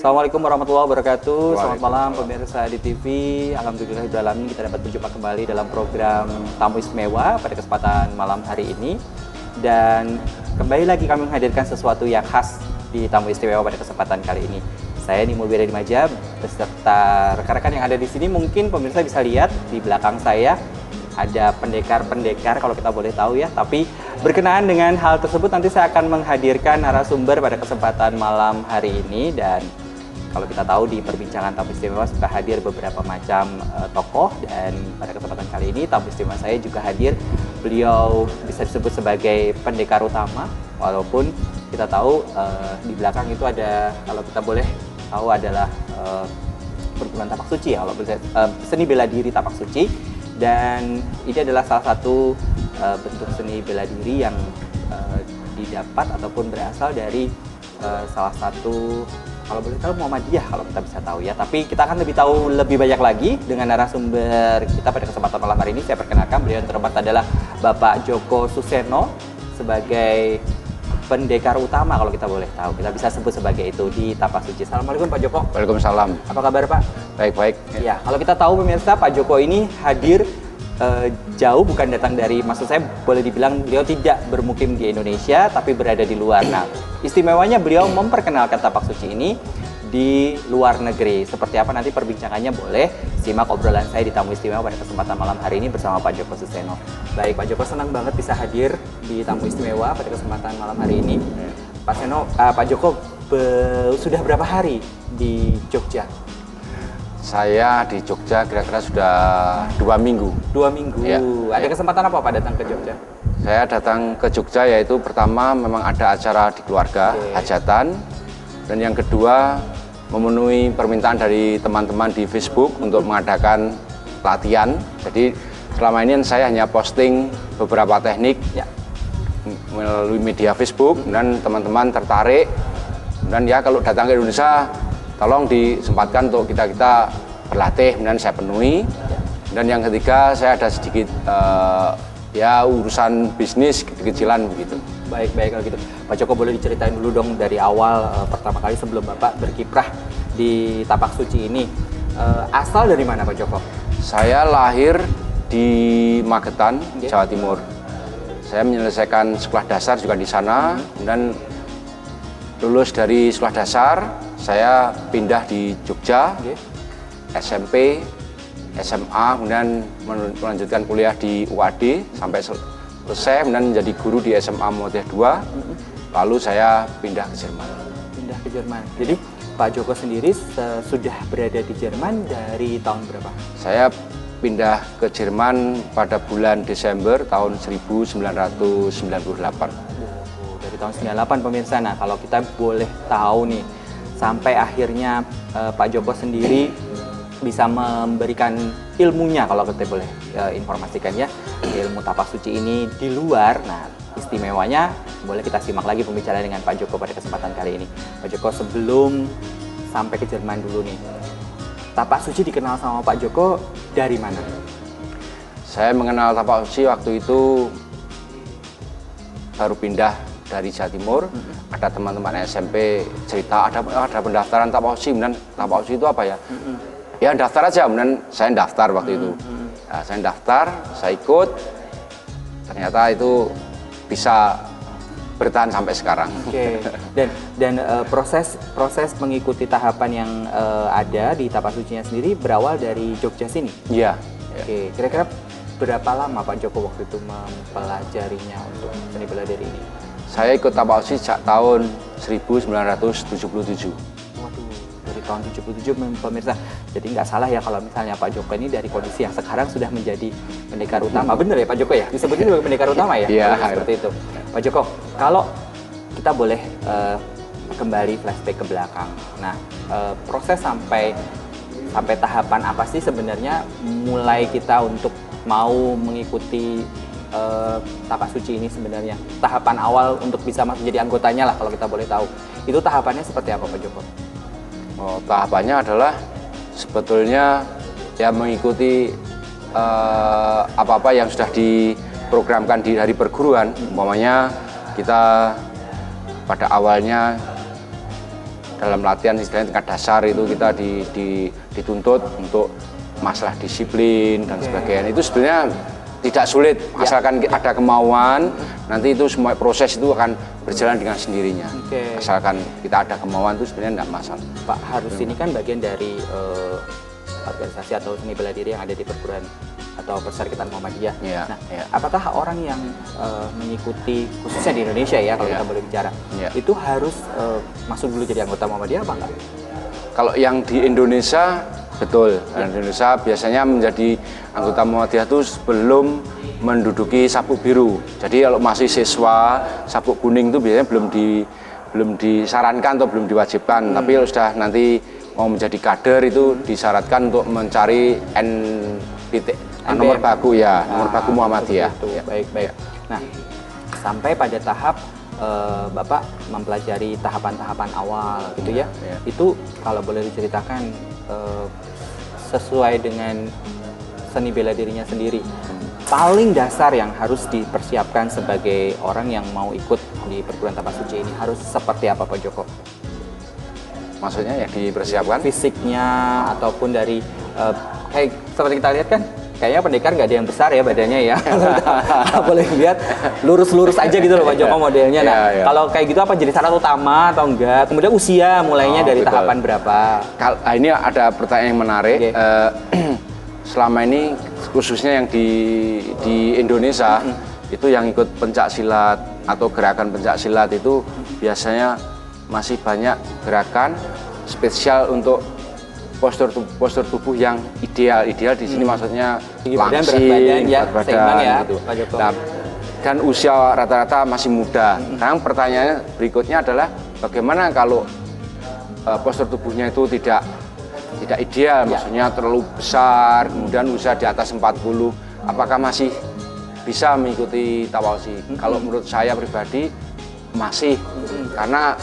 Assalamualaikum warahmatullahi wabarakatuh. Selamat malam pemirsa di TV. Alhamdulillahirrahmanirrahim, kita dapat berjumpa kembali dalam program Tamu Istimewa pada kesempatan malam hari ini. Dan kembali lagi kami menghadirkan sesuatu yang khas di Tamu Istimewa pada kesempatan kali ini. Saya Nimul Wiradimaja beserta rekan-rekan yang ada di sini. Mungkin pemirsa bisa lihat di belakang saya ada pendekar-pendekar kalau kita boleh tahu ya. Tapi berkenaan dengan hal tersebut nanti saya akan menghadirkan narasumber pada kesempatan malam hari ini. Dan kalau kita tahu di perbincangan Tamu Istimewa sudah hadir beberapa macam tokoh, dan pada kesempatan kali ini Tamu Istimewa saya juga hadir. Beliau bisa disebut sebagai pendekar utama, walaupun kita tahu di belakang itu ada, kalau kita boleh tahu, adalah perguruan tapak suci ya, kalau seni bela diri tapak suci. Dan ini adalah salah satu bentuk seni bela diri yang didapat ataupun berasal dari salah satu, kalau boleh tahu, Muhammadiyah kalau kita bisa tahu ya. Tapi kita akan lebih tahu lebih banyak lagi dengan narasumber kita pada kesempatan malam hari ini. Saya perkenalkan, beliau yang terhormat adalah Bapak Djoko Suseno sebagai pendekar utama kalau kita boleh tahu. Kita bisa sebut sebagai itu di Tapak Suci. Assalamualaikum Pak Djoko. Waalaikumsalam. Apa kabar Pak? Baik-baik. Ya, kalau kita tahu pemirsa, Pak Djoko ini hadir jauh, bukan datang dari, maksud saya boleh dibilang beliau tidak bermukim di Indonesia tapi berada di luar. Nah, istimewanya beliau memperkenalkan Tapak Suci ini di luar negeri. Seperti apa nanti perbincangannya, boleh simak obrolan saya di Tamu Istimewa pada kesempatan malam hari ini bersama Pak Djoko Suseno. Baik Pak Djoko, senang banget bisa hadir di Tamu Istimewa pada kesempatan malam hari ini. Pak Djoko sudah berapa hari di Jogja? Saya di Jogja kira-kira sudah 2 minggu. 2 minggu. Ya. Ada kesempatan apa Pak datang ke Jogja? Saya datang ke Jogja yaitu pertama memang ada acara di keluarga, hajatan. Dan yang kedua memenuhi permintaan dari teman-teman di Facebook untuk mengadakan latihan. Jadi selama ini saya hanya posting beberapa teknik melalui media Facebook, dan teman-teman tertarik. Dan ya kalau datang ke Indonesia, tolong disempatkan untuk kita berlatih, dan saya penuhi. Dan yang ketiga, saya ada sedikit urusan bisnis kecil-kecilan begitu. Baik kalau gitu. Pak Djoko, boleh diceritain dulu dong dari awal pertama kali sebelum Bapak berkiprah di Tapak Suci ini. Asal dari mana Pak Djoko? Saya lahir di Magetan, Jawa Timur. Saya menyelesaikan sekolah dasar juga di sana, dan lulus dari sekolah dasar, saya pindah di Jogja, SMP, SMA, kemudian melanjutkan kuliah di UAD sampai selesai, kemudian menjadi guru di SMA Muhammadiyah 2, lalu saya pindah ke Jerman. Pindah ke Jerman. Jadi Pak Djoko sendiri sudah berada di Jerman dari tahun berapa? Saya pindah ke Jerman pada bulan Desember tahun 1998. Dari tahun 98 pemirsa. Nah, kalau kita boleh tahu nih, sampai akhirnya Pak Djoko sendiri bisa memberikan ilmunya, kalau kita boleh informasikan ya, ilmu Tapak Suci ini di luar. Nah, istimewanya boleh kita simak lagi pembicaraan dengan Pak Djoko pada kesempatan kali ini. Pak Djoko, sebelum sampai ke Jerman dulu nih, Tapak Suci dikenal sama Pak Djoko dari mana? Saya mengenal Tapak Suci waktu itu baru pindah dari Jawa Timur. Ada teman-teman SMP cerita ada pendaftaran Tapak Suci, kemudian Tapak Suci itu apa ya? Ya daftar aja, kemudian saya daftar waktu itu. Nah, saya daftar, saya ikut, ternyata itu bisa bertahan sampai sekarang. Oke. Dan proses mengikuti tahapan yang ada di Tapak Sucinya sendiri berawal dari Jogja sini? Iya. Oke. Kira-kira berapa lama Pak Djoko waktu itu mempelajarinya untuk seni bela diri ini? Saya ikut Tapak Suci sejak tahun 1977. Waduh, dari tahun 77 pemirsa. Jadi nggak salah ya kalau misalnya Pak Djoko ini dari kondisi yang sekarang sudah menjadi pendekar utama. Bener ya Pak Djoko ya? Disebutnya sebagai pendekar utama ya? Iya. Seperti itu. Pak Djoko, kalau kita boleh kembali flashback ke belakang. Nah, proses sampai tahapan apa sih sebenarnya mulai kita untuk mau mengikuti Tapak Suci ini sebenarnya? Tahapan awal untuk bisa menjadi anggotanya lah kalau kita boleh tahu. Itu tahapannya seperti apa Pak Djoko? Oh, tahapannya adalah sebetulnya ya mengikuti apa-apa yang sudah diprogramkan di hari perguruan. Umpamanya kita pada awalnya dalam latihan istilahnya tingkat dasar itu kita dituntut untuk masalah disiplin dan sebagainya. Itu sebenarnya tidak sulit, asalkan ada kemauan, nanti itu semua proses itu akan berjalan dengan sendirinya. Asalkan kita ada kemauan itu sebenarnya tidak masalah. Pak, harus ini kan bagian dari organisasi atau seni bela diri yang ada di perguruan atau Perserikatan Muhammadiyah. Nah, apakah orang yang mengikuti, khususnya di Indonesia ya, kalau kita boleh bicara, itu harus masuk dulu jadi anggota Muhammadiyah apa enggak? Kalau yang di Indonesia, betul. Di Indonesia biasanya menjadi anggota Muhammadiyah itu sebelum menduduki sabuk biru. Jadi kalau masih siswa, sabuk kuning itu biasanya belum disarankan atau belum diwajibkan. Tapi kalau sudah nanti mau menjadi kader itu disyaratkan untuk mencari nomor baku nomor baku Muhammadiyah. Baik. Nah, sampai pada tahap Bapak mempelajari tahapan-tahapan awal gitu ya. Itu kalau boleh diceritakan sesuai dengan seni bela dirinya sendiri, paling dasar yang harus dipersiapkan sebagai orang yang mau ikut di perguruan Tapak Suci ini harus seperti apa, Pak Joko? Maksudnya yang dipersiapkan? Fisiknya ataupun dari kayak seperti kita lihat kan, kayaknya pendekar nggak ada yang besar ya badannya ya. Boleh lihat lurus-lurus aja gitu loh Pak Joko modelnya. Nah, kalau kayak gitu apa jadi syarat utama atau enggak? Kemudian usia mulainya dari tahapan berapa? Ini ada pertanyaan yang menarik. Selama ini khususnya yang di Indonesia itu yang ikut pencak silat atau gerakan pencak silat itu biasanya masih banyak gerakan spesial untuk postur tubuh yang ideal di sini maksudnya langsing, berat badan gitu. Nah, dan usia rata-rata masih muda. Sekarang pertanyaannya berikutnya adalah bagaimana kalau postur tubuhnya itu tidak ideal, maksudnya terlalu besar, kemudian usia di atas 40, apakah masih bisa mengikuti tawausi? Kalau menurut saya pribadi masih, karena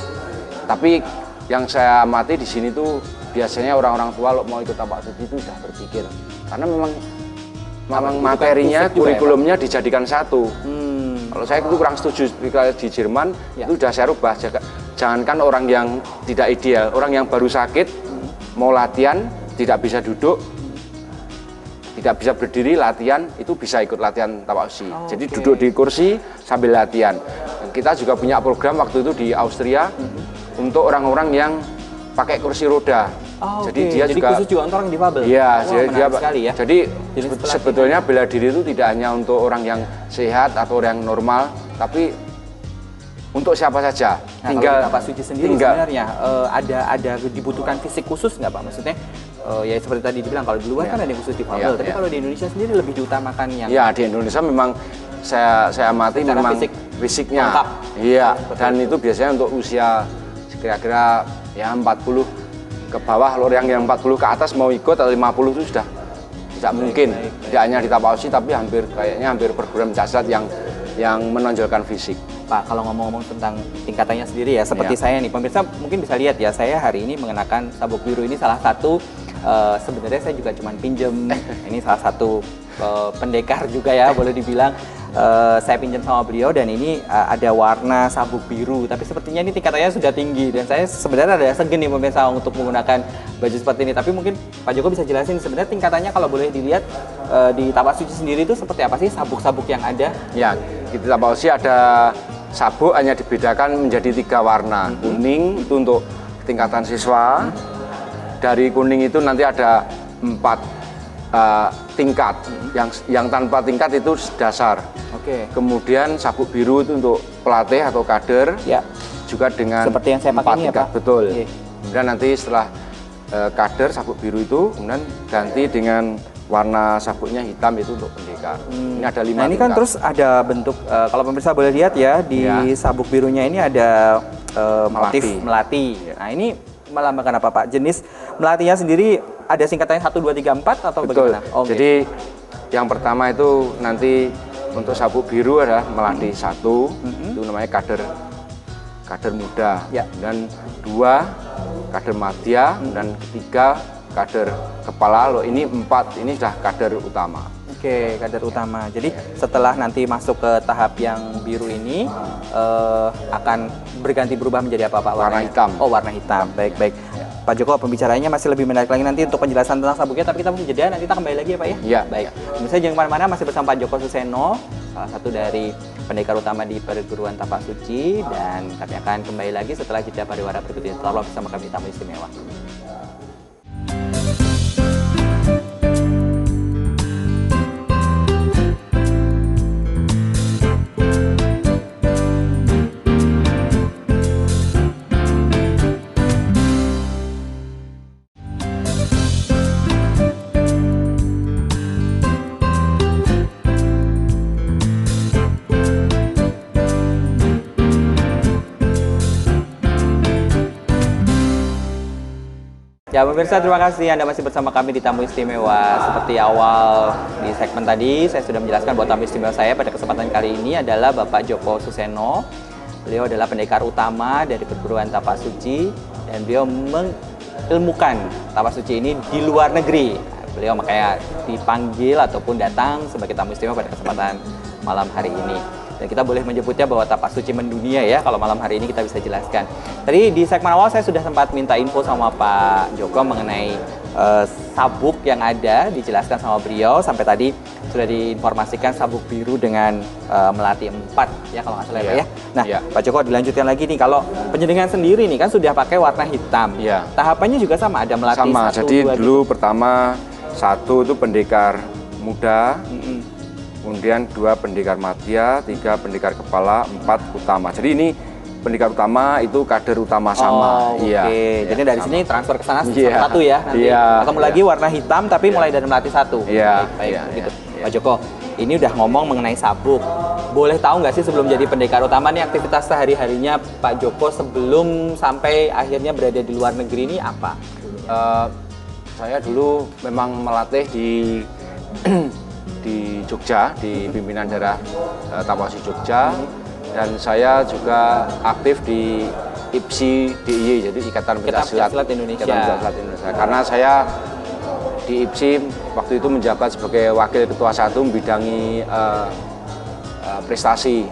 tapi yang saya amati di sini tuh biasanya orang-orang tua kalau mau ikut Tapak Suci itu sudah berpikir, karena memang materinya, kurikulumnya dijadikan satu. Kalau saya itu kurang setuju di Jerman itu sudah saya rubah. Jangankan orang yang tidak ideal, orang yang baru sakit mau latihan tidak bisa duduk, tidak bisa berdiri latihan itu bisa ikut latihan Tapak Suci. Jadi duduk di kursi sambil latihan. Kita juga punya program waktu itu di Austria untuk orang-orang yang pakai kursi roda. Jadi dia juga khusus juga untuk orang difabel. Iya, sekali ya. Jadi sebetulnya bela diri itu tidak hanya untuk orang yang sehat atau orang yang normal, tapi untuk siapa saja. Nah, tinggal Tapak Suci sendiri sebenarnya ada dibutuhkan fisik khusus nggak Pak? Maksudnya ya seperti tadi dibilang kalau di luar kan ada yang khusus difabel, tapi kalau di Indonesia sendiri lebih diutamakan yang. Ya, di Indonesia memang saya amati memang fisiknya. Lengkap. Iya, dan itu biasanya untuk usia kira-kira ya 40 ke bawah. Kalau yang 40 ke atas mau ikut atau 50 itu sudah tidak mungkin. Tidak hanya di Tapak Suci tapi kayaknya hampir perguruan pencak yang menonjolkan fisik. Pak, kalau ngomong-ngomong tentang tingkatannya sendiri ya, seperti saya nih, pemirsa mungkin bisa lihat ya, saya hari ini mengenakan sabuk biru ini salah satu, sebenarnya saya juga cuma pinjem, ini salah satu pendekar juga ya, boleh dibilang. Saya pinjam sama beliau dan ini ada warna sabuk biru, tapi sepertinya ini tingkatannya sudah tinggi dan saya sebenarnya ada segen nih pemirsa untuk menggunakan baju seperti ini. Tapi mungkin Pak Joko bisa jelasin sebenarnya tingkatannya kalau boleh dilihat di Tapak Suci sendiri itu seperti apa sih sabuk-sabuk yang ada? Ya, di Tapak Suci ada sabuk hanya dibedakan menjadi 3 warna. Kuning itu untuk tingkatan siswa, dari kuning itu nanti ada 4 tingkat, yang tanpa tingkat itu dasar. Kemudian sabuk biru itu untuk pelatih atau kader, juga dengan seperti yang saya pakai ini ya Pak? Betul. Kemudian nanti setelah kader sabuk biru itu kemudian ganti dengan warna sabuknya hitam itu untuk pendekar. Ini ada 5 Nah ini kan terus ada bentuk, kalau pemirsa boleh lihat ya, di sabuk birunya ini ada motif melati. Nah ini melambangkan apa Pak? Jenis melatinya sendiri ada singkatannya 1, 2, 3, 4 atau bagaimana? Jadi yang pertama itu nanti untuk sabuk biru adalah melati 1, itu namanya kader muda. Dan 2 kader madya, dan ketiga kader kepala. Loh, ini 4 ini sudah kader utama. Oke, kader utama. Jadi setelah nanti masuk ke tahap yang biru ini akan berganti berubah menjadi apa Pak? Warna hitam. Oh, warna hitam. Baik, baik. Pak Joko, pembicaranya masih lebih menarik lagi nanti untuk penjelasan tentang sabuknya, tapi kita mesti jeda, nanti kita kembali lagi ya Pak ya? Iya. Baik. Misalnya jangan kemana-mana, masih bersama Pak Joko Suseno, salah satu dari pendekar utama di Perguruan Tapak Suci, dan kami akan kembali lagi setelah jeda pariwara berikut ini. Tetaplah bersama kami di Tamu Istimewa. Ya pemirsa, terima kasih Anda masih bersama kami di Tamu Istimewa. Seperti awal di segmen tadi, saya sudah menjelaskan bahwa tamu istimewa saya pada kesempatan kali ini adalah Bapak Joko Suseno. Beliau adalah pendekar utama dari Perguruan Tapak Suci, dan beliau mengilmukan Tapak Suci ini di luar negeri. Beliau makanya dipanggil ataupun datang sebagai tamu istimewa pada kesempatan malam hari ini. Dan kita boleh menyebutnya bahwa Tapak Suci mendunia ya, kalau malam hari ini kita bisa jelaskan. Tadi di segmen awal saya sudah sempat minta info sama Pak Joko mengenai sabuk yang ada, dijelaskan sama beliau. Sampai tadi sudah diinformasikan sabuk biru dengan melati 4 ya kalau nggak salah ya. Nah Pak Joko, dilanjutkan lagi nih, kalau penjenengan sendiri nih kan sudah pakai warna hitam. Tahapannya juga sama, ada melati sama, 1, jadi 2, dulu pertama 1 itu pendekar muda, kemudian 2 pendekar madya, 3 pendekar kepala, 4 utama. Jadi ini pendekar utama itu kader utama sama. Oke. Jadi dari sini transfer ke sana satu ya nanti. Ketemu Iya. lagi warna hitam tapi mulai dari melati 1. Baik, gitu. Pak Joko, ini udah ngomong mengenai sabuk. Boleh tahu nggak sih sebelum jadi pendekar utama nih aktivitas sehari-harinya Pak Joko sebelum sampai akhirnya berada di luar negeri ini apa? Saya dulu memang melatih di Jogja, di pimpinan daerah Tapak Suci Jogja, dan saya juga aktif di IPSI DIY, jadi Ikatan Pencaksilat Indonesia. Karena saya di IPSI waktu itu menjabat sebagai wakil ketua 1 membidangi prestasi,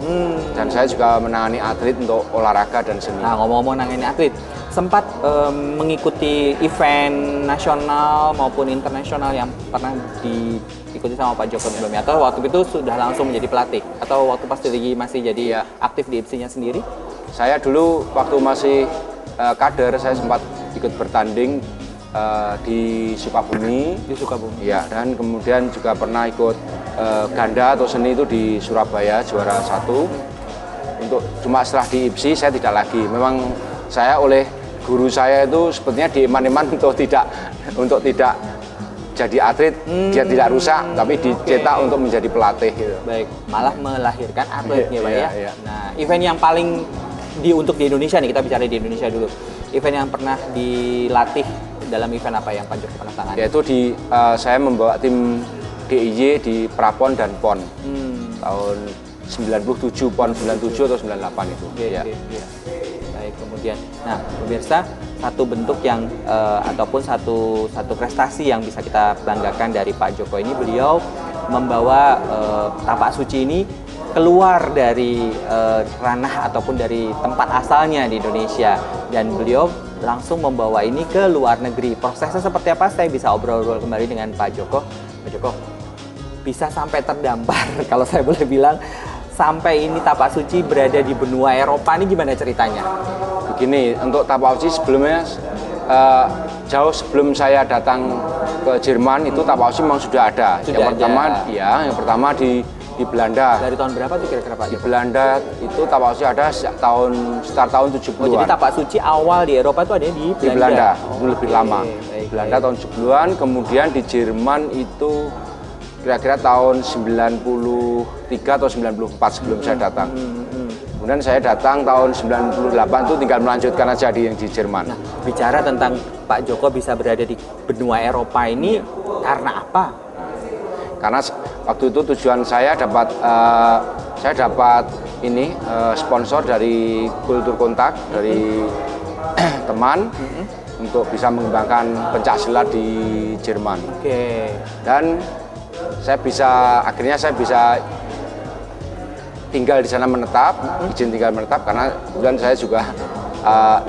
dan saya juga menangani atlet untuk olahraga dan seni. Nah, ngomong-ngomong menangani atlet, sempat mengikuti event nasional maupun internasional yang pernah diikuti sama Pak Joko sebelumnya, atau waktu itu sudah langsung menjadi pelatih, atau waktu pas masih jadi aktif di IPSI-nya sendiri? Saya dulu waktu masih kader, saya sempat ikut bertanding di Sukabumi. Di Sukabumi. Ya, dan kemudian juga pernah ikut ganda atau seni itu di Surabaya, juara 1. Untuk cuma setelah di IPSI saya tidak lagi. Memang saya oleh guru saya itu sepertinya diiman-iman untuk tidak jadi atlet, dia tidak rusak, tapi dicetak untuk menjadi pelatih. Gitu. Baik, malah melahirkan atlet ya Pak ya. Nah, event yang paling untuk di Indonesia nih, kita bicara di Indonesia dulu. Event yang pernah dilatih dalam event apa yang Pak Joko pernah tangani? Yaitu saya membawa tim DIY di Prapon dan PON tahun 97, PON 97 atau 98 itu. Baik, kemudian, nah pemirsa, satu bentuk yang ataupun satu prestasi yang bisa kita banggakan dari Pak Joko ini, beliau membawa Tapak Suci ini keluar dari ranah ataupun dari tempat asalnya di Indonesia, dan beliau langsung membawa ini ke luar negeri. Prosesnya seperti apa? Saya bisa obrol-obrol kembali dengan Pak Joko. Pak Joko, bisa sampai terdampar kalau saya boleh bilang, sampai ini Tapak Suci berada di benua Eropa, ini gimana ceritanya? Begini, untuk Tapak Suci sebelumnya jauh sebelum saya datang ke Jerman itu Tapak Suci memang sudah ada. Yang pertama di Belanda. Dari tahun berapa tuh kira-kira Pak? Di Belanda itu Tapak Suci ada sekitar tahun 70-an. Jadi Tapak Suci awal di Eropa itu ada di Belanda? Di Belanda, lebih lama. Belanda tahun 70-an, kemudian di Jerman itu kira-kira tahun 93 atau 94 sebelum saya datang. Kemudian saya datang tahun 98 itu tinggal melanjutkan aja yang di Jerman. Nah, bicara tentang Pak Joko bisa berada di benua Eropa ini karena apa? Karena waktu itu tujuan saya dapat sponsor dari Kultur Kontak dari teman untuk bisa mengembangkan pencaksilat di Jerman. Oke. Dan akhirnya saya bisa tinggal di sana menetap, izin tinggal menetap karena kemudian saya juga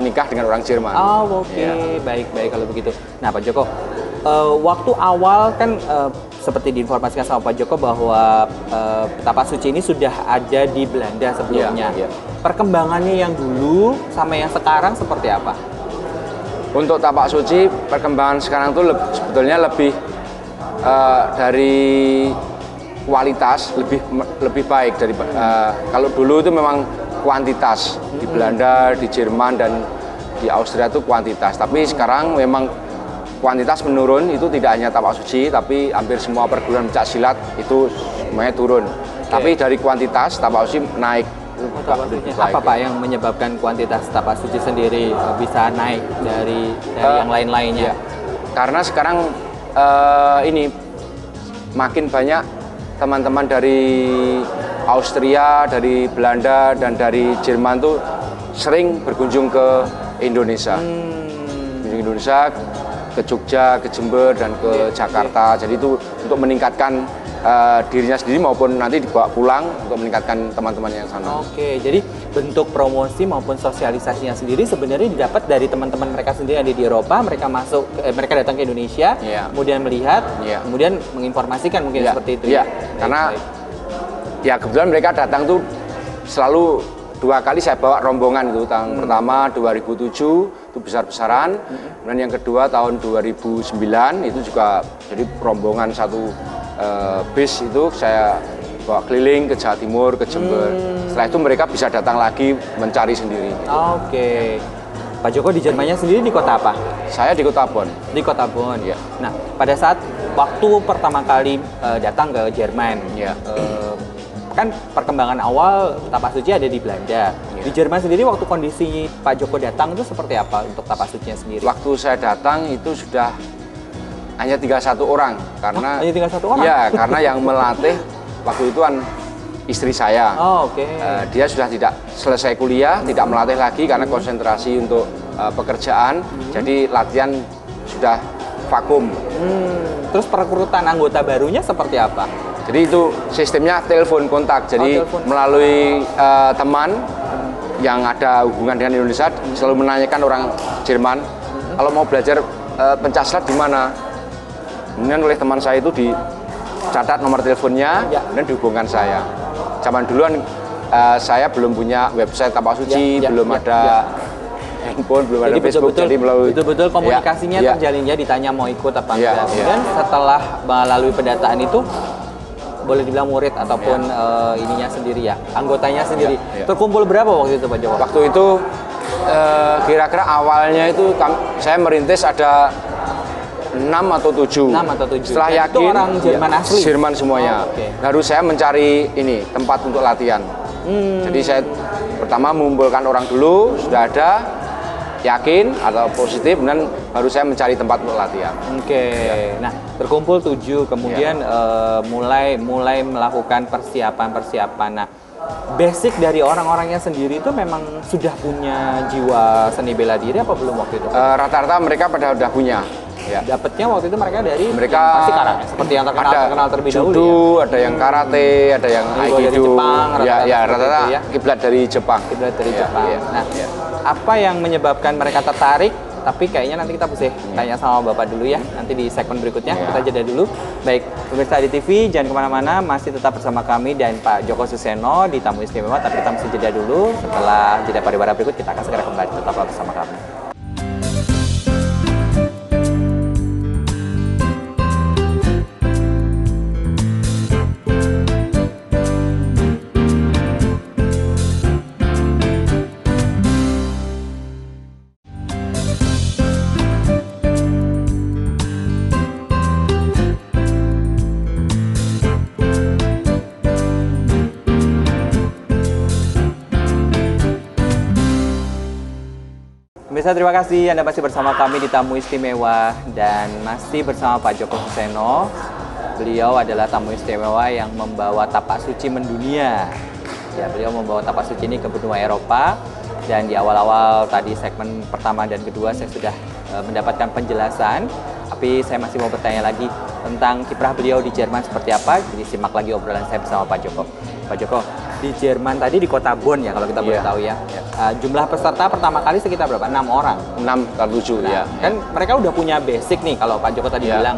nikah dengan orang Jerman. Oh, oke. Baik-baik kalau begitu. Nah, Pak Joko, waktu awal kan seperti diinformasikan sama Pak Joko bahwa tapak suci ini sudah ada di Belanda sebelumnya. Perkembangannya yang dulu sama yang sekarang seperti apa? Untuk tapak suci, perkembangan sekarang itu sebetulnya lebih dari kualitas lebih baik dari kalau dulu itu memang kuantitas di Belanda, di Jerman dan di Austria itu kuantitas. Tapi sekarang memang kuantitas menurun, itu tidak hanya tapak suci, tapi hampir semua perguruan pencak silat itu semuanya turun. Tapi dari kuantitas tapak suci naik. Apa Pak yang menyebabkan kuantitas tapak suci sendiri bisa naik dari yang lain-lainnya? Karena sekarang ini makin banyak teman-teman dari Austria, dari Belanda, dan dari Jerman tuh sering berkunjung ke Indonesia. Ke Indonesia, ke Jogja, ke Jember, dan ke Jakarta. Jadi itu untuk meningkatkan dirinya sendiri maupun nanti dibawa pulang untuk meningkatkan teman-teman yang sana. Oke, jadi bentuk promosi maupun sosialisasinya sendiri sebenarnya didapat dari teman-teman mereka sendiri yang ada di Eropa. Mereka datang ke Indonesia, kemudian melihat, kemudian menginformasikan mungkin seperti itu. Karena kebetulan mereka datang tuh selalu 2 kali saya bawa rombongan itu. Tahun pertama 2007 itu besar-besaran, dan yang kedua tahun 2009 itu juga jadi rombongan satu bis itu saya bawa keliling ke Jawa Timur, ke Jember. Setelah itu mereka bisa datang lagi mencari sendiri. Oke. Pak Joko di Jermannya sendiri di kota apa? Saya di kota Bonn. Di kota Bonn. Nah, pada saat waktu pertama kali datang ke Jerman, kan perkembangan awal tapak suci ada di Belanda. Di Jerman sendiri waktu kondisi Pak Joko datang itu seperti apa untuk tapak sucinya sendiri? Waktu saya datang itu sudah hanya tinggal 1 orang karena hanya tinggal 1 orang? Ya, karena yang melatih waktu itu kan istri saya. Dia sudah tidak selesai kuliah, tidak melatih lagi karena konsentrasi untuk pekerjaan. Jadi latihan sudah vakum. Terus perekrutan anggota barunya seperti apa? Jadi itu sistemnya telepon kontak. Jadi melalui teman yang ada hubungan dengan Indonesia selalu menanyakan orang Jerman kalau mau belajar pencaksilat di mana. Kemudian oleh teman saya itu dicatat nomor teleponnya dan dihubungkan saya. Zaman duluan saya belum punya website tapak suci, belum ada handphone, belum ada Facebook. Jadi betul-betul komunikasinya terjalinnya, ditanya mau ikut apa enggak. Kemudian setelah melalui pendataan itu boleh dibilang murid ataupun ininya sendiri anggotanya sendiri. Terkumpul berapa waktu itu Pak Joko? Waktu itu kira-kira awalnya itu saya merintis ada 6 atau 7. Setelah yakin itu orang Jerman asli? Jerman semuanya. Baru saya mencari tempat untuk latihan. Jadi saya pertama mengumpulkan orang dulu, sudah ada, yakin atau positif, dan baru saya mencari tempat untuk latihan. Nah, terkumpul 7, kemudian mulai melakukan persiapan. Nah, basic dari orang-orangnya sendiri itu memang sudah punya jiwa seni bela diri apa belum waktu itu? Rata-rata mereka pada udah punya. Dapatnya waktu itu mereka pasti karate, seperti yang terkenal terlebih dahulu. Judo, ada yang karate, ada yang aikido. Jepang, rata-rata kiblat dari Jepang. Nah, apa yang menyebabkan mereka tertarik? Tapi kayaknya nanti kita mesti tanya sama Bapak dulu ya, nanti di segmen berikutnya. Kita jeda dulu. Baik, pemirsa di TV, jangan kemana-mana, masih tetap bersama kami dan Pak Joko Suseno di Tamu Istimewa, tapi kita mesti jeda dulu. Setelah jeda pariwara berikut, kita akan segera kembali, tetaplah bersama kami. Pemirsa, terima kasih Anda masih bersama kami di Tamu Istimewa dan masih bersama Pak Joko Suseno. Beliau adalah tamu istimewa yang membawa tapak suci mendunia. Beliau membawa tapak suci ini ke benua Eropa, dan di awal-awal tadi segmen pertama dan kedua saya sudah mendapatkan penjelasan Tapi saya masih mau bertanya lagi tentang kiprah beliau di Jerman seperti apa. Jadi simak lagi obrolan saya bersama Pak Joko. Pak Joko, di Jerman tadi di kota Bonn ya kalau kita boleh tahu ya. Jumlah peserta pertama kali sekitar berapa? 6 orang? 6 atau 7 ya. Kan mereka udah punya basic nih kalau Pak Joko tadi bilang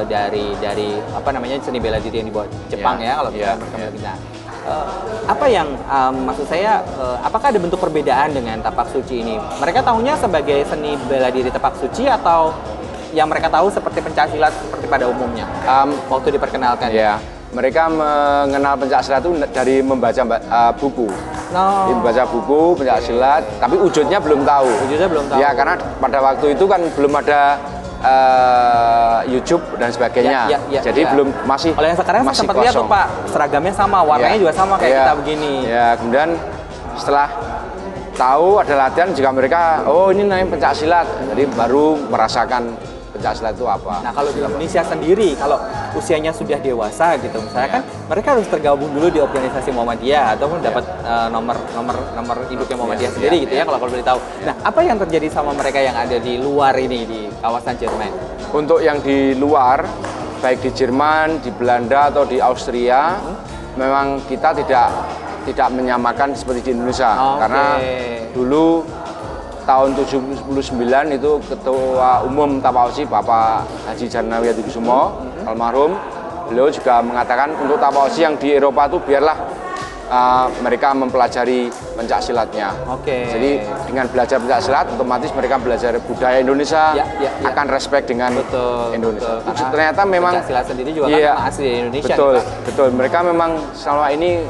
dari apa namanya seni bela diri yang dibawa Jepang ya kalau kita mereka apa yang maksud saya apakah ada bentuk perbedaan dengan tapak suci ini? Mereka tahunya sebagai seni bela diri tapak suci atau yang mereka tahu seperti pencaksilat seperti pada umumnya waktu diperkenalkan? Ya, mereka mengenal pencaksilat itu dari membaca buku. Membaca buku pencaksilat, tapi wujudnya belum tahu. Wujudnya belum tahu. Ya, karena pada waktu itu kan belum ada YouTube dan sebagainya, jadi belum masih. Kalau yang sekarang masih sempat lihat tuh Pak, seragamnya sama, warnanya juga sama kayak kita begini. Ya, kemudian setelah tahu ada latihan juga mereka, oh ini namanya pencaksilat, jadi baru merasakan pencaksilat itu apa. Nah kalau di Indonesia sendiri, kalau usianya sudah dewasa gitu, misalnya kan mereka harus tergabung dulu di organisasi Muhammadiyah ataupun dapat nomor induknya Muhammadiyah sendiri gitu ya kalau boleh tahu. Nah apa yang terjadi sama mereka yang ada di luar ini di kawasan Jerman? Untuk yang di luar, baik di Jerman, di Belanda atau di Austria, memang kita tidak menyamakan seperti di Indonesia, karena dulu tahun 79 itu Ketua Umum Tapauci Bapak Haji Jarnawi Atikusumo almarhum, beliau juga mengatakan untuk Tapauci yang di Eropa itu biarlah mereka mempelajari pencaksilatnya. Jadi dengan belajar pencaksilat otomatis mereka belajar budaya Indonesia, akan respect dengan Indonesia. Ternyata memang pencaksilat sendiri juga kan asli Indonesia. Betul. Mereka memang selama ini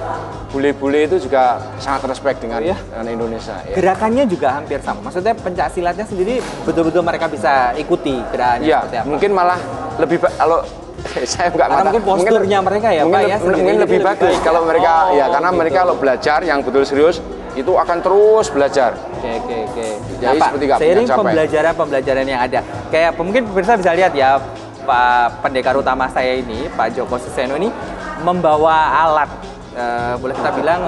bule-bule itu juga sangat respect dengan Indonesia. Gerakannya juga hampir sama. Maksudnya pencaksilatnya sendiri betul-betul mereka bisa ikuti gerakannya seperti apa? Mungkin malah lebih kalau saya nggak mungkin posturnya mereka ya mungkin, Pak ya mungkin lebih bagus kalau mereka karena mereka kalau belajar yang betul serius itu akan terus belajar. Oke. Jadi Pak, seperti seiring pembelajaran yang ada, kayak mungkin pemirsa bisa lihat ya Pak pendekar utama saya ini Pak Joko Suseno ini membawa alat. Boleh kita bilang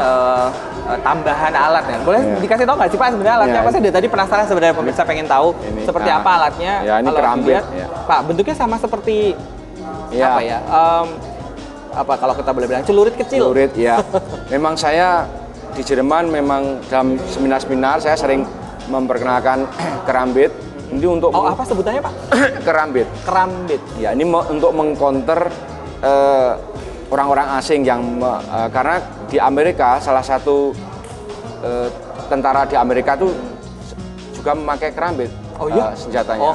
tambahan alat ya. Boleh dikasih tahu nggak sih Pak sebenarnya alatnya apa sih? Dari tadi penasaran sebenarnya pemirsa pengen tahu seperti apa alatnya. Ini kalau kerambit. Pak bentuknya sama seperti apa ya? Apa kalau kita boleh bilang celurit kecil? Celurit ya. Memang saya di Jerman memang dalam seminar-seminar saya sering memperkenalkan kerambit. Ini untuk apa sebutannya Pak? Kerambit. Kerambit. Ya ini untuk mengcounter orang-orang asing yang karena di Amerika salah satu tentara di Amerika itu juga memakai kerambit senjatanya.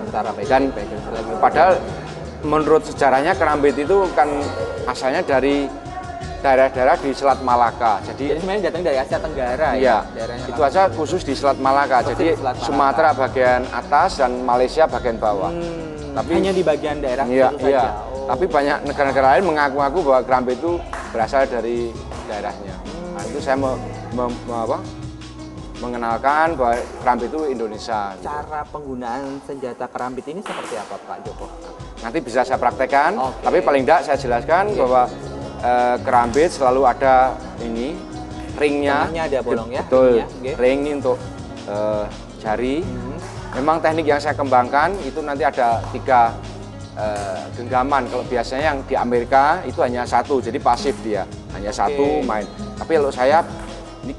Tentara baik. Dan padahal menurut sejarahnya kerambit itu kan asalnya dari daerah-daerah di Selat Malaka. Jadi sebenarnya datang dari Asia Tenggara ya. Itu aja khusus di Selat Malaka. Jadi Sumatera bagian atas dan Malaysia bagian bawah. Tapi hanya di bagian daerah itu saja. Tapi banyak negara-negara lain mengaku-ngaku bahwa kerambit itu berasal dari daerahnya. Nah, itu saya mengenalkan bahwa kerambit itu Indonesia. Cara penggunaan senjata kerambit ini seperti apa Pak Joko? Nanti bisa saya praktekkan, tapi paling tidak saya jelaskan bahwa kerambit selalu ada ini ringnya. Tengahnya ada bolong ya? Betul, ring ini untuk jari. Memang teknik yang saya kembangkan itu nanti ada 3 genggaman. Kalau biasanya yang di Amerika itu hanya 1, jadi pasif dia, hanya 1 main. Tapi kalau saya ini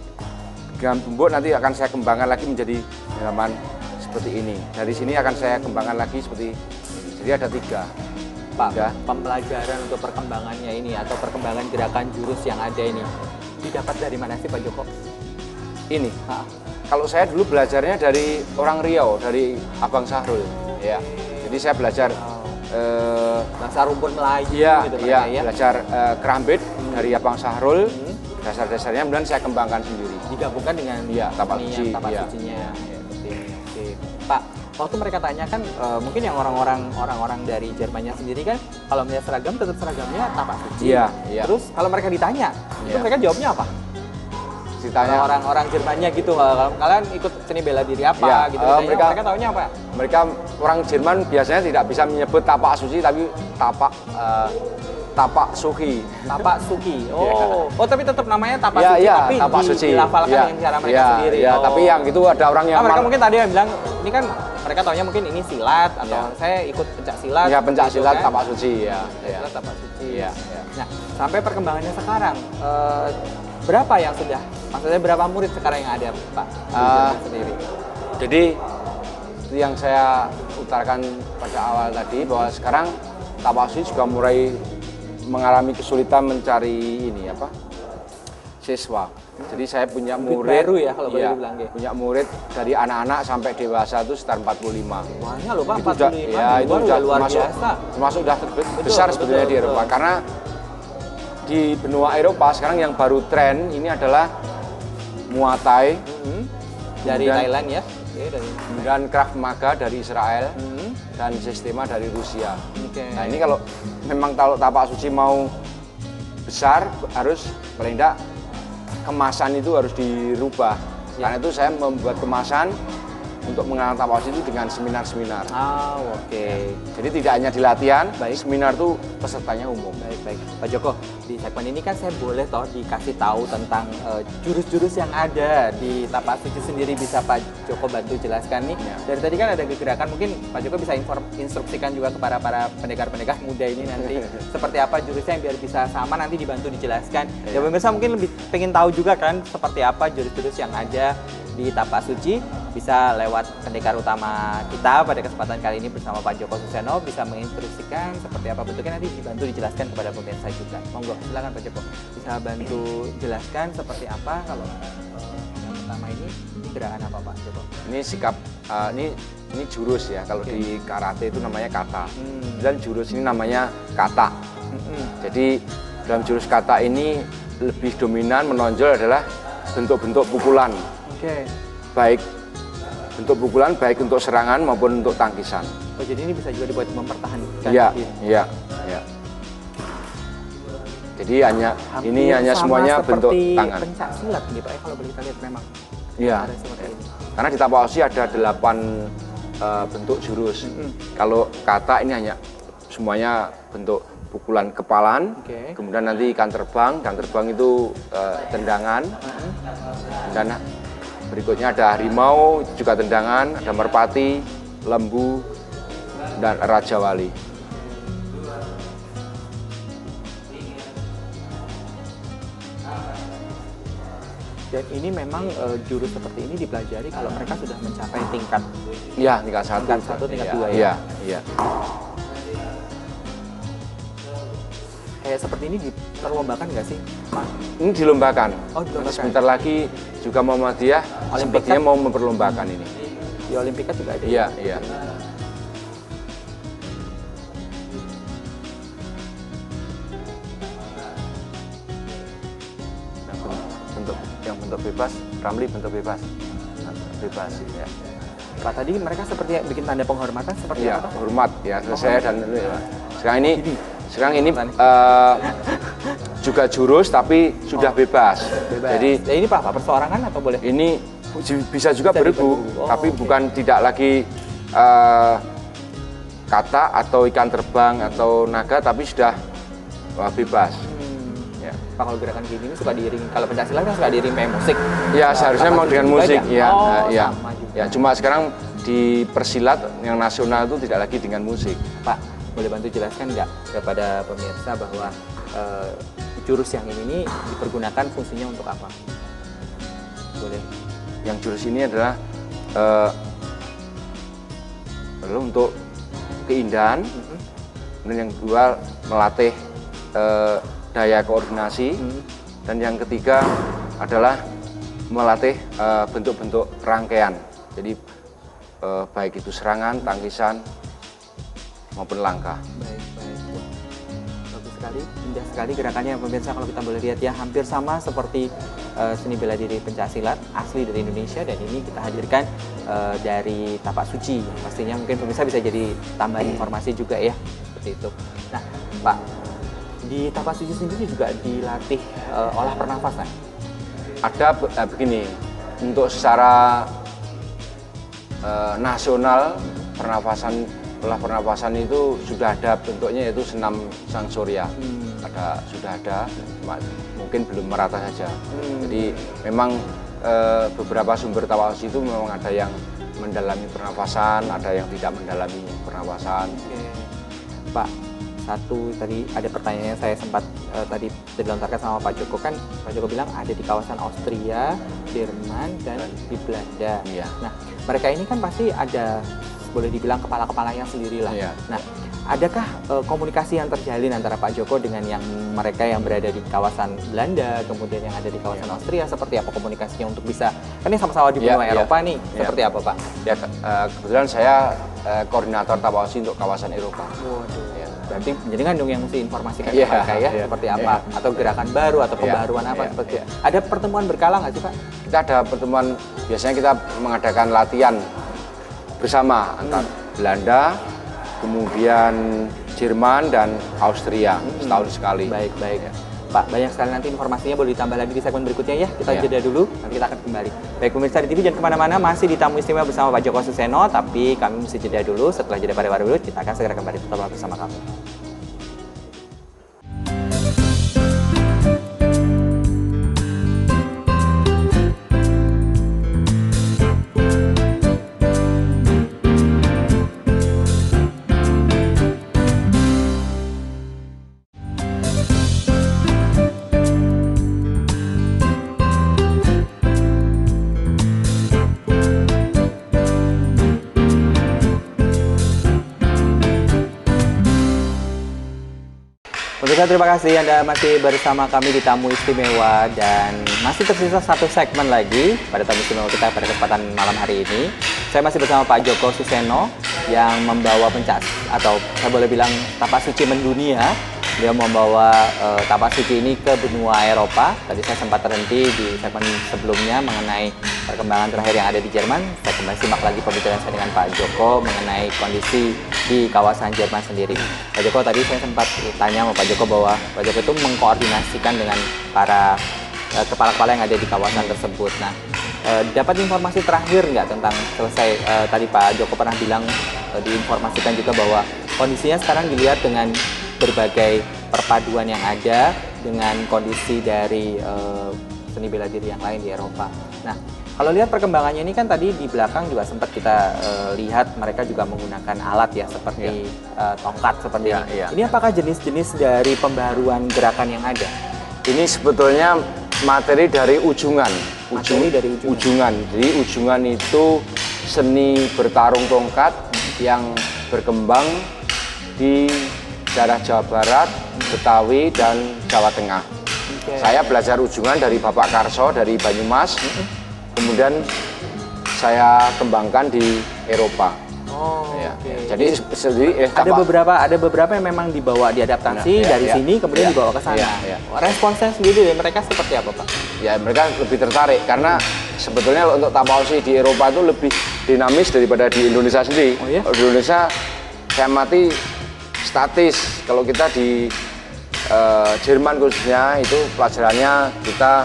genggam tumbuk nanti akan saya kembangkan lagi menjadi genggaman seperti ini. Dari sini akan saya kembangkan lagi seperti ini. Jadi ada 3. Pak, pembelajaran untuk perkembangannya ini atau perkembangan gerakan jurus yang ada ini didapat dari mana sih Pak Joko? Ini. Kalau saya dulu belajarnya dari orang Riau, dari Abang Sahrul. Ya. Jadi saya belajar bahasa rumpun Melayu gitu ya, belajar kerambit dari Abang Sahrul, dasar-dasarnya kemudian saya kembangkan sendiri. Digabungkan dengan tapak sucinya. Pak, waktu mereka tanyakan mungkin yang orang-orang dari Jermannya sendiri kan kalau melihat seragam tetap seragamnya tapak suci. Terus kalau mereka ditanya, itu mereka jawabnya apa? Ditanya orang-orang Jermannya gitu, kalian ikut seni bela diri apa gitu. Mereka taunya apa? Mereka orang Jerman biasanya tidak bisa menyebut tapak suci tapi tapak Tapak Suki. Tapak Suki. Oh, oh tapi tetap namanya Tapak Ya, Suki, ya, tapi Tapak Suci. dilafalkan Ya, dengan cara mereka ya, sendiri. Ya, Oh. tapi yang itu ada orang yang mereka mungkin tadi yang bilang ini kan mereka taunya mungkin ini silat atau Ya. saya ikut pencak silat. Ya, pencak gitu silat kan. Tapak Suci ya. Ya. Silat Tapak Suci. Ya. Nah, sampai perkembangannya sekarang berapa yang sudah? Maksudnya berapa murid sekarang yang ada, Pak? Sendiri. Jadi itu yang saya utarakan pada awal tadi bahwa sekarang Tapak Suci juga mulai mengalami kesulitan mencari ini apa siswa. Jadi saya punya murid baru ya kalau boleh iya, dibilang, ya. punya murid dari anak-anak sampai dewasa itu sekitar 45. Banyak loh Pak, Itu 45 ya itu udah luar termasuk, biasa. termasuk udah besar sebetulnya di Eropa karena di benua Eropa sekarang yang baru tren ini adalah Muay Thai Dari kemudian- Thailand ya. Oke, dari. dan Krav Maga dari Israel Hmm. dan Sistema dari Rusia. Oke. Nah ini kalau memang kalau Tapak Suci mau besar harus paling tidak kemasan itu harus dirubah. Ya. Karena itu saya membuat kemasan untuk mengenal Tapak Suci itu dengan seminar-seminar. Ah, oke. Jadi tidak hanya di latihan, Baik. seminar itu pesertanya umum. Baik. Pak Joko, di segmen ini kan saya boleh toh dikasih tahu tentang jurus-jurus yang ada di Tapak Suci sendiri, bisa Pak Joko bantu jelaskan nih. Ya. Dari tadi kan ada gerakan, mungkin Pak Joko bisa instruksikan juga kepada para pendekar-pendekar muda ini nanti seperti apa jurusnya yang biar bisa sama nanti dibantu dijelaskan. Ya pemirsa mungkin lebih pengen tahu juga kan seperti apa jurus-jurus yang ada di Tapak Suci, bisa lewat pendekar utama kita pada kesempatan kali ini bersama Pak Joko Suseno, bisa menginstruksikan seperti apa bentuknya, nanti dibantu dijelaskan kepada pemirsa juga. Monggo, silakan Pak Joko, bisa bantu jelaskan seperti apa kalau yang pertama ini gerakan apa Pak Joko? Ini sikap, ini jurus ya. Kalau di karate itu namanya kata. Dan jurus ini namanya kata. Jadi dalam jurus kata ini lebih dominan menonjol adalah bentuk-bentuk pukulan. Oke. Baik bentuk pukulan baik untuk serangan maupun untuk tangkisan. Oh, jadi ini bisa juga dibuat mempertahankan. Iya, diri. iya, iya. Jadi ini Hampir hanya sama semuanya bentuk seperti tangan. pencak silat nih Pak ya, kalau boleh kita lihat memang. Iya. Ada seperti ini. Karena di Tapak Suci ada 8 bentuk jurus. Kalau kata ini hanya semuanya bentuk pukulan kepalan. Oke. Kemudian nanti ikan terbang itu tendangan. Dan berikutnya ada harimau, juga tendangan, ada merpati, lembu, dan raja wali. Dan ini memang jurus seperti ini dipelajari kalau mereka sudah mencapai tingkat Iya, tingkat 1. Tingkat 1, tingkat 2 ya? Iya, iya. kayak seperti ini diperlombakan nggak sih, Pak? Ini dilombakan. Oh, dilombakan. Sebentar lagi juga Muhammadiyah Olimpiade. sepertinya mau memperlombakan ini. Di Olimpiade juga ada. Iya, iya. Bentuk bebas, Ramli bentuk bebas. Bebas ya. Pak, tadi mereka seperti bikin tanda penghormatan seperti Iya, apa, Pak? hormat ya, selesai dan ya. Sekarang ini juga jurus tapi sudah bebas. Bebas. Jadi Ya, ini Pak, perseorangan atau boleh? ini bisa juga Bisa bergu, dibergu. Oh, tapi oke. bukan tidak lagi kata atau ikan terbang atau naga, tapi sudah bebas. Ya. Pak, kalau gerakan gini ini suka diiringi, kalau pencaksilat kan suka diiringi pakai musik. Ya seharusnya Tapak mau Suci dengan juga musik, ada? ya, Oh, ya, sama juga. ya. Cuma sekarang di persilat yang nasional itu tidak lagi dengan musik. Pak, boleh bantu jelaskan nggak kepada pemirsa bahwa jurus yang ini dipergunakan fungsinya untuk apa? Boleh. Yang jurus ini adalah untuk keindahan, kemudian yang kedua melatih daya koordinasi, dan yang ketiga adalah melatih bentuk-bentuk rangkaian. Jadi baik itu serangan, tangkisan maupun langkah. Baik. Wah, bagus sekali, indah sekali gerakannya pemirsa, kalau kita boleh lihat ya, hampir sama seperti seni bela diri pencaksilat asli dari Indonesia, dan ini kita hadirkan dari Tapak Suci. Pastinya mungkin pemirsa bisa jadi tambahan informasi juga ya, seperti itu. Nah, Pak, di Tapak Suci sendiri juga dilatih olah pernafasan. Ada begini, untuk secara nasional olah pernafasan itu sudah ada bentuknya, yaitu senam sang surya. sudah ada, cuma mungkin belum merata saja. Jadi memang beberapa sumber Tawausi itu memang ada yang mendalami pernafasan, ada yang tidak mendalami pernafasan. Pak, satu tadi ada pertanyaan yang saya sempat tadi dilontarkan sama Pak Joko, kan Pak Joko bilang ada di kawasan Austria, Jerman, dan di Belanda. Iya. Nah, mereka ini kan pasti ada, boleh dibilang kepala-kepalanya sendiri lah. Iya. Nah, adakah komunikasi yang terjalin antara Pak Joko dengan yang mereka yang berada di kawasan Belanda, kemudian yang ada di kawasan Austria, seperti apa komunikasinya untuk bisa, kan ini sama-sama di benua Eropa nih, seperti apa Pak? Ya, kebetulan saya koordinator Tawausi untuk kawasan Eropa. Waduh, ya. Berarti jadi kan dong yang mesti informasikan Iya, ke mereka ya, iya, seperti apa, atau gerakan baru, atau pembaruan apa, seperti ada pertemuan berkala nggak sih Pak? Kita ada pertemuan, biasanya kita mengadakan latihan bersama antar Belanda, kemudian Jerman dan Austria setahun sekali. Baik. Pak, banyak sekali nanti informasinya, boleh ditambah lagi di segmen berikutnya ya. Kita jeda dulu, nanti kita akan kembali. Baik pemirsa di TV, jangan kemana-mana, masih di Tamu Istimewa bersama Pak Joko Suseno, tapi kami mesti jeda dulu. Setelah jeda pada berikut, kita akan segera kembali, tetaplah bersama kami. Pemirsa, terima kasih Anda masih bersama kami di Tamu Istimewa, dan masih tersisa satu segmen lagi pada Tamu Istimewa kita pada kesempatan malam hari ini. Saya masih bersama Pak Joko Suseno yang membawa pencak, atau saya boleh bilang tapak suci mendunia. Dia membawa tapak suci ini ke benua Eropa. Tadi saya sempat terhenti di segmen sebelumnya mengenai perkembangan terakhir yang ada di Jerman. Saya kembali simak lagi pembicaraan saya dengan Pak Joko mengenai kondisi di kawasan Jerman sendiri. Pak Joko, tadi saya sempat tanya sama Pak Joko bahwa Pak Joko itu mengkoordinasikan dengan para kepala-kepala yang ada di kawasan tersebut. Nah, dapat informasi terakhir nggak tentang selesai, tadi Pak Joko pernah bilang, diinformasikan juga bahwa kondisinya sekarang dilihat dengan berbagai perpaduan yang ada dengan kondisi dari seni bela diri yang lain di Eropa. Nah, kalau lihat perkembangannya ini kan tadi di belakang juga sempat kita lihat mereka juga menggunakan alat ya, seperti tongkat seperti ini. Ini apakah jenis-jenis dari pembaruan gerakan yang ada? Ini sebetulnya materi dari ujungan. Ujungan. Jadi ujungan itu seni bertarung tongkat yang berkembang di daerah Jawa Barat, Betawi, dan Jawa Tengah. Saya belajar ujungan dari Bapak Karso dari Banyumas, kemudian saya kembangkan di Eropa. Jadi ada beberapa yang memang dibawa diadaptasi dari sini kemudian dibawa ke sana. Responsnya sendiri mereka seperti apa Pak? Ya, mereka lebih tertarik karena sebetulnya untuk Tawausi di Eropa itu lebih dinamis daripada di Indonesia sendiri. Di Indonesia saya amati statis. Kalau kita di Jerman khususnya itu pelajarannya kita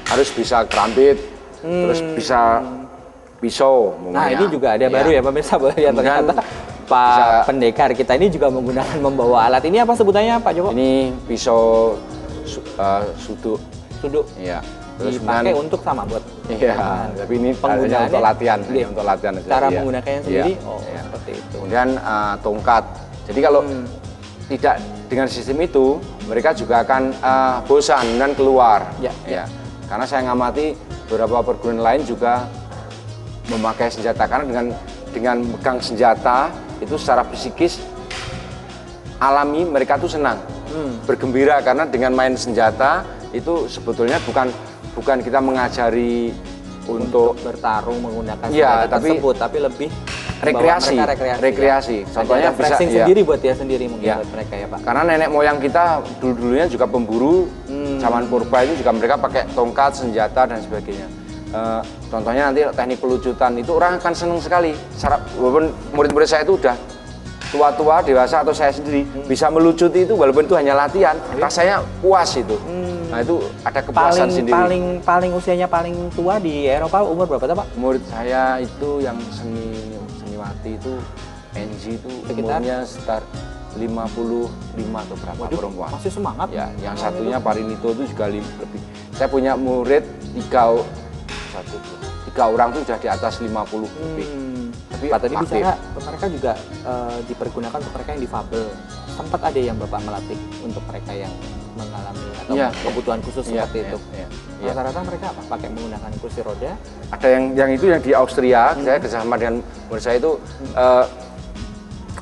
harus bisa kerambit, terus bisa pisau. Nah, ini juga ada baru ya pemirsa, ya ternyata Pak Pendekar kita ini juga menggunakan membawa alat ini, apa sebutannya Pak Joko? Ini pisau suduk. Iya. Terus dipakai untuk sama buat. Iya. Tapi ini penggunaannya untuk latihan. Untuk latihan. Cara menggunakannya sendiri. Seperti itu. Kemudian tongkat. Jadi kalau tidak dengan sistem itu, mereka juga akan bosan dan keluar. Ya. Karena saya ngamati beberapa perguruan lain juga memakai senjata, karena dengan megang senjata itu secara psikis alami mereka tuh senang, bergembira, karena dengan main senjata itu sebetulnya bukan kita mengajari untuk bertarung menggunakan senjata tersebut, tapi lebih rekreasi. Contohnya bisa sendiri buat dia sendiri mungkin buat mereka ya Pak. Karena nenek moyang kita dulunya juga pemburu, zaman purba itu juga mereka pakai tongkat, senjata dan sebagainya. Contohnya nanti teknik pelucutan itu orang akan senang sekali. Walaupun murid-murid saya itu udah tua-tua, dewasa atau saya sendiri bisa melucuti itu, walaupun itu hanya latihan, rasanya puas itu. Nah, itu ada kepuasan sendiri. Paling usianya paling tua di Eropa umur berapa Pak? Murid saya itu yang seniwati itu NG itu umurnya sekitar 55 atau berapa. Waduh, perempuan. masih semangat. Ya, yang satunya Parinito itu juga lebih. Saya punya murid tiga orang tuh sudah di atas 50 lebih. Tapi Pak tadi aktif. bicara mereka juga dipergunakan untuk mereka yang difabel. Sempat ada yang Bapak melatih untuk mereka yang mengalami atau kebutuhan khusus seperti itu. Rata-rata mereka apa? Pakai menggunakan kursi roda? Ada yang itu yang di Austria, saya kerjasama dengan murid saya itu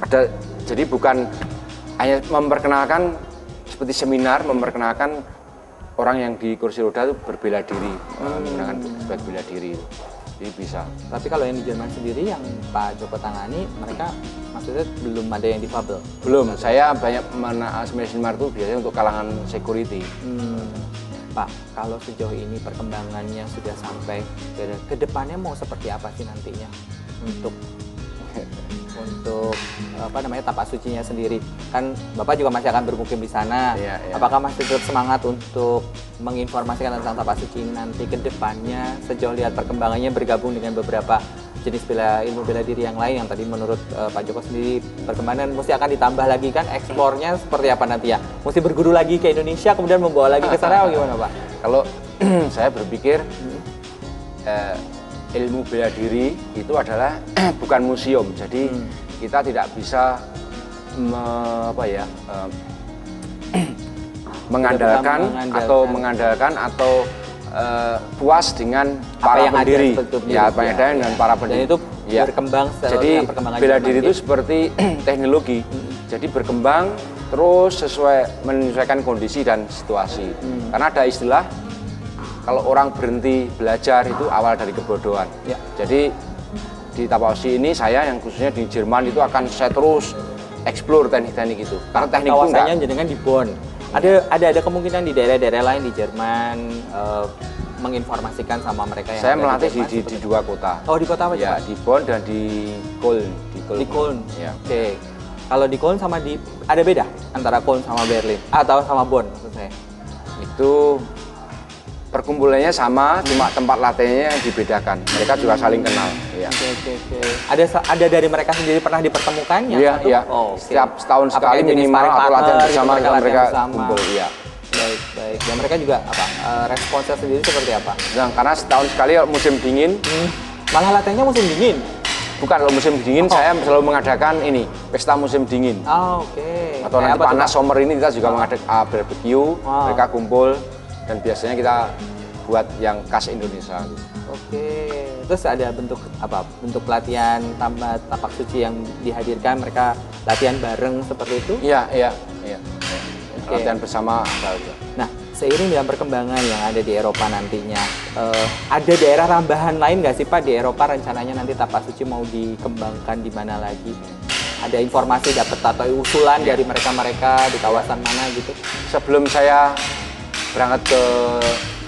ada, jadi bukan hanya memperkenalkan seperti seminar, memperkenalkan orang yang di kursi roda itu berbela diri, menggunakan sebagai bela diri. Jadi bisa. Tapi kalau yang di Jerman sendiri yang Pak Joko tangani, mereka maksudnya belum ada yang difabel? Belum, saya banyak seminar itu biasanya untuk kalangan security. Pak, kalau sejauh ini perkembangannya sudah sampai ke depannya mau seperti apa sih nantinya untuk apa namanya tapak sucinya sendiri? Kan Bapak juga masih akan bermukim di sana. Apakah masih tetap semangat untuk menginformasikan tentang tapak suci nanti ke depannya sejauh lihat perkembangannya bergabung dengan beberapa jenis ilmu bela diri yang lain yang tadi menurut Pak Joko sendiri perkembangan mesti akan ditambah lagi kan ekspornya seperti apa nanti ya? Mesti berguru lagi ke Indonesia kemudian membawa lagi ke sana atau gimana Pak? Kalau saya berpikir ilmu bela diri itu adalah bukan museum, jadi kita tidak bisa mengandalkan atau puas dengan para pendiri, dengan para pendiri. Dan itu berkembang jadi bela diri itu seperti teknologi, jadi berkembang terus menyesuaikan kondisi dan situasi. Karena ada istilah kalau orang berhenti belajar itu awal dari kebodohan. Jadi di Tapausi ini saya yang khususnya di Jerman itu akan saya terus explore teknik-teknik itu. Karena teknik kawasannya jenengan di Bonn. Ada kemungkinan di daerah-daerah lain di Jerman menginformasikan sama mereka yang saya melatih di dua kota. Oh, di kota apa? Ya, di Bonn dan di Köln. Di Köln. Ya. Oke. Kalau di Köln sama ada beda antara Köln sama Berlin atau sama Bonn maksud saya? Itu perkumpulannya sama, cuma tempat latihannya yang dibedakan. Mereka juga saling kenal. Oke. Ada dari mereka sendiri pernah dipertemukan? Iya. Setiap setahun sekali minimal atau latihan bersama mereka kumpul. Iya. Baik. Dan mereka juga responsnya sendiri seperti apa? Nah, karena setahun sekali musim dingin. Malah latihannya musim dingin? Bukan, kalau musim dingin saya selalu mengadakan pesta musim dingin. Oke. Atau nanti panas summer ini kita juga mengadakan barbecue, mereka kumpul. Dan biasanya kita buat yang khas Indonesia. Oke. Terus ada bentuk pelatihan tapak suci yang dihadirkan, mereka latihan bareng seperti itu? Iya. Latihan bersama. Nah, seiring dengan perkembangan yang ada di Eropa nantinya, ada daerah tambahan lain nggak sih Pak di Eropa rencananya nanti tapak suci mau dikembangkan di mana lagi? Ada informasi dapat atau usulan dari mereka di kawasan mana gitu? Sebelum saya berangkat ke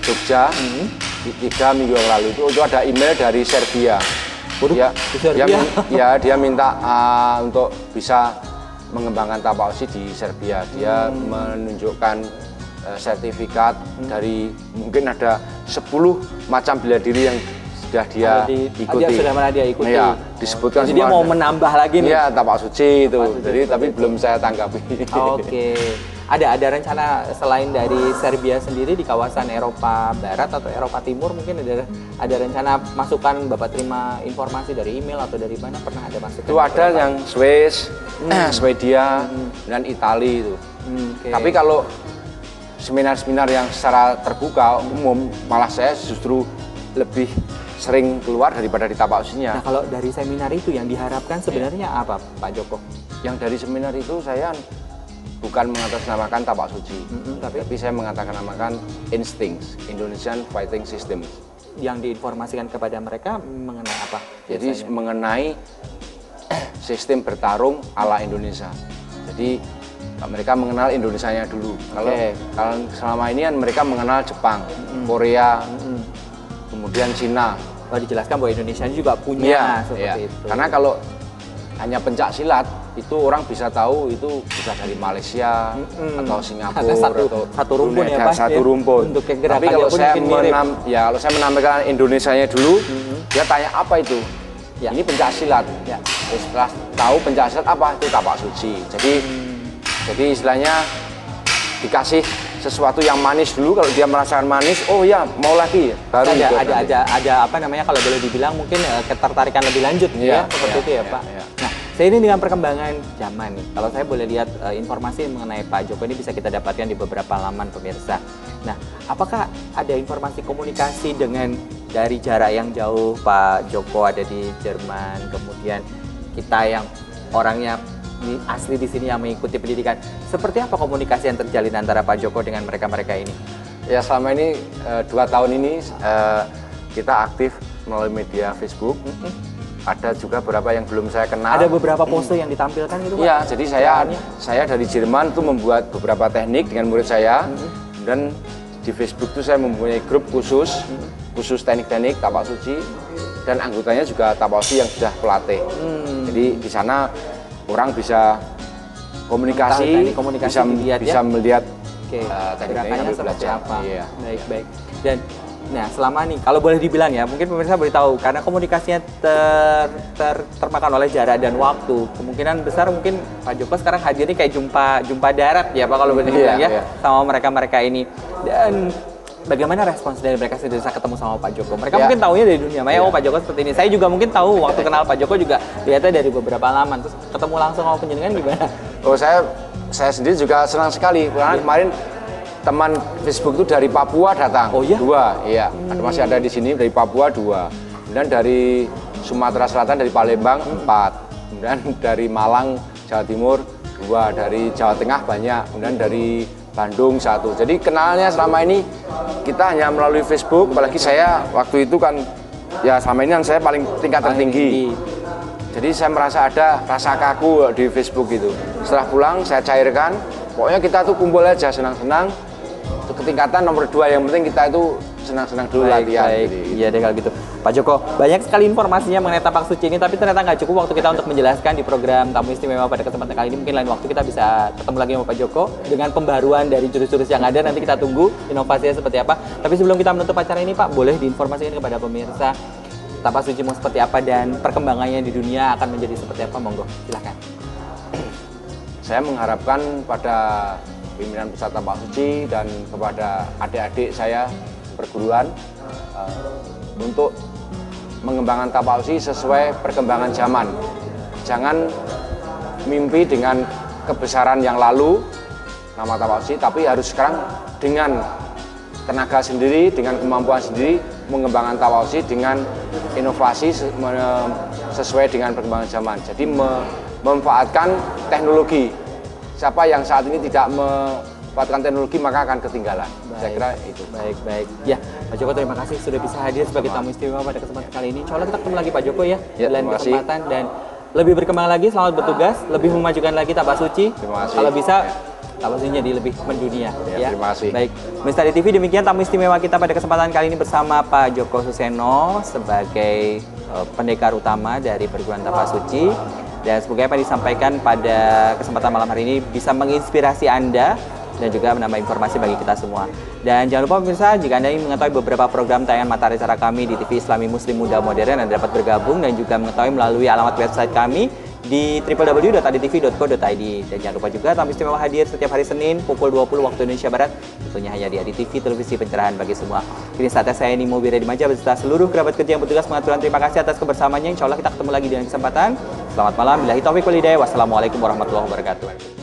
Jogja 3 minggu yang lalu itu ada email dari Serbia. Dia minta untuk bisa mengembangkan Tapausi di Serbia. Dia menunjukkan sertifikat dari mungkin ada 10 macam bela diri yang sudah dia ikuti. Ya, disebutkan jadi dia mau menambah lagi nih. Iya, tapak suci itu. Jadi tapi belum saya tanggapi. Oke. Ada rencana selain dari Serbia sendiri di kawasan Eropa Barat atau Eropa Timur mungkin ada rencana masukan Bapak terima informasi dari email atau dari mana pernah ada masukan? Itu ada yang Swiss, Swedia dan Italia itu. Tapi kalau seminar-seminar yang secara terbuka umum malah saya justru lebih sering keluar daripada di Tapausinya. Nah, kalau dari seminar itu yang diharapkan sebenarnya apa Pak Joko? Yang dari seminar itu saya bukan mengatasnamakan tapak suci, tapi saya mengatasnamakan instincts, Indonesian Fighting System. Yang diinformasikan kepada mereka mengenai apa? Jadi mengenai sistem bertarung ala Indonesia. Jadi mereka mengenal Indonesianya dulu. Kalau selama ini kan mereka mengenal Jepang, Korea, kemudian Cina. Dijelaskan bahwa Indonesia juga punya seperti itu. Karena kalau hanya pencak silat itu orang bisa tahu itu bisa dari Malaysia atau Singapura satu rumpun ya Pak. Satu rumpun. Tapi kalau saya kalau saya menampilkan Indonesianya dulu, dia tanya apa itu? Ini pencak silat. Setelah tahu pencak silat apa itu tapak suci. Jadi Jadi istilahnya dikasih sesuatu yang manis dulu, kalau dia merasakan manis, oh ya mau lagi, baru ada apa namanya, kalau boleh dibilang mungkin ketertarikan lebih lanjut ya, seperti itu ya Pak. Nah, saya ini dengan perkembangan zaman nih, kalau saya boleh lihat informasi mengenai Pak Joko ini bisa kita dapatkan di beberapa laman pemirsa. Nah, apakah ada informasi komunikasi dengan dari jarak yang jauh, Pak Joko ada di Jerman, kemudian kita yang orangnya asli di sini yang mengikuti pendidikan, seperti apa komunikasi yang terjalin antara Pak Joko dengan mereka-mereka ini? Ya, selama ini 2 tahun ini kita aktif melalui media Facebook. Ada juga beberapa yang belum saya kenal. Ada beberapa pose yang ditampilkan gitu Pak? Iya, jadi saya dari Jerman tuh membuat beberapa teknik dengan murid saya. Dan di Facebook tuh saya mempunyai grup khusus teknik-teknik tapak suci, dan anggotanya juga tapak suci yang sudah pelatih. Jadi di sana orang bisa komunikasi bisa melihat gerakannya seperti apa. Iya. Baik. Dan nah, selama nih kalau boleh dibilang ya, mungkin pemirsa boleh tahu, karena komunikasinya termakan oleh jarak dan waktu, kemungkinan besar mungkin Pak Joko sekarang hadirnya kayak jumpa darat ya Pak, kalau boleh dibilang ya, sama mereka ini. Dan bagaimana respons dari mereka sendiri saat ketemu sama Pak Joko? Mereka mungkin taunya dari dunia maya, oh Pak Joko seperti ini. Saya juga mungkin tahu waktu kenal Pak Joko juga lihatnya dari beberapa laman. Terus ketemu langsung sama penjenengan gimana? Oh, saya sendiri juga senang sekali. Karena kemarin teman Facebook itu dari Papua datang. Oh iya? 2, iya. Masih ada di sini dari Papua 2. Kemudian dari Sumatera Selatan, dari Palembang 4. Kemudian dari Malang, Jawa Timur 2. Dari Jawa Tengah banyak. Kemudian dari Bandung 1. Jadi kenalnya selama ini kita hanya melalui Facebook. Apalagi saya waktu itu kan ya selama ini kan saya paling tingkat tertinggi. Jadi saya merasa ada rasa kaku di Facebook itu. Setelah pulang saya cairkan. Pokoknya kita tuh kumpul aja senang-senang. Ketingkatan nomor 2 yang penting kita itu senang-senang dulu latihan. Iya deh kalau gitu. Pak Joko, banyak sekali informasinya mengenai tapak suci ini, tapi ternyata nggak cukup waktu kita untuk menjelaskan di program Tamu Istimewa pada kesempatan kali ini. Mungkin lain waktu kita bisa ketemu lagi sama Pak Joko dengan pembaruan dari jurus-jurus yang ada. Nanti kita tunggu inovasinya seperti apa. Tapi sebelum kita menutup acara ini Pak, boleh diinformasikan kepada pemirsa tapak suci mau seperti apa dan perkembangannya di dunia akan menjadi seperti apa? Monggo, silahkan. Saya mengharapkan pada pimpinan pusat tapak suci dan kepada adik-adik saya perguruan untuk mengembangkan tapak suci sesuai perkembangan zaman. Jangan mimpi dengan kebesaran yang lalu nama tapak suci, tapi harus sekarang dengan tenaga sendiri, dengan kemampuan sendiri mengembangkan tapak suci dengan inovasi sesuai dengan perkembangan zaman. Jadi memanfaatkan teknologi. Siapa yang saat ini tidak memanfaatkan teknologi maka akan ketinggalan. Saya kira itu. Baik. Ya, Pak Joko terima kasih sudah bisa hadir sebagai tamu istimewa pada kesempatan kali ini. Insya Allah kita ketemu lagi Pak Joko ya di lain kesempatan dan lebih berkembang lagi, selamat bertugas, lebih memajukan lagi tapak suci. Terima kasih. Kalau bisa tapak sucinya jadi lebih mendunia. Ya. Terima kasih. Baik, Misteri TV demikian tamu istimewa kita pada kesempatan kali ini bersama Pak Joko Suseno sebagai pendekar utama dari perguruan tapak suci. Dan semoga apa yang disampaikan pada kesempatan malam hari ini bisa menginspirasi Anda dan juga menambah informasi bagi kita semua. Dan jangan lupa pemirsa, jika Anda ingin mengetahui beberapa program tayangan mata acara kami di TV Islami Muslim Muda Modern, Anda dapat bergabung dan juga mengetahui melalui alamat website kami di www.aditv.co.id. Dan jangan lupa juga Tamu Istimewa hadir setiap hari Senin pukul 20 waktu Indonesia Barat, tentunya hanya di ADITV, televisi pencerahan bagi semua. Kini saatnya saya Nimo Wiredimaja beserta seluruh kerabat kerja yang bertugas mengaturan terima kasih atas kebersamaannya. Insya Allah kita ketemu lagi di lain kesempatan. Selamat malam, billahi taufiq wal hidayah. Wassalamualaikum warahmatullahi wabarakatuh.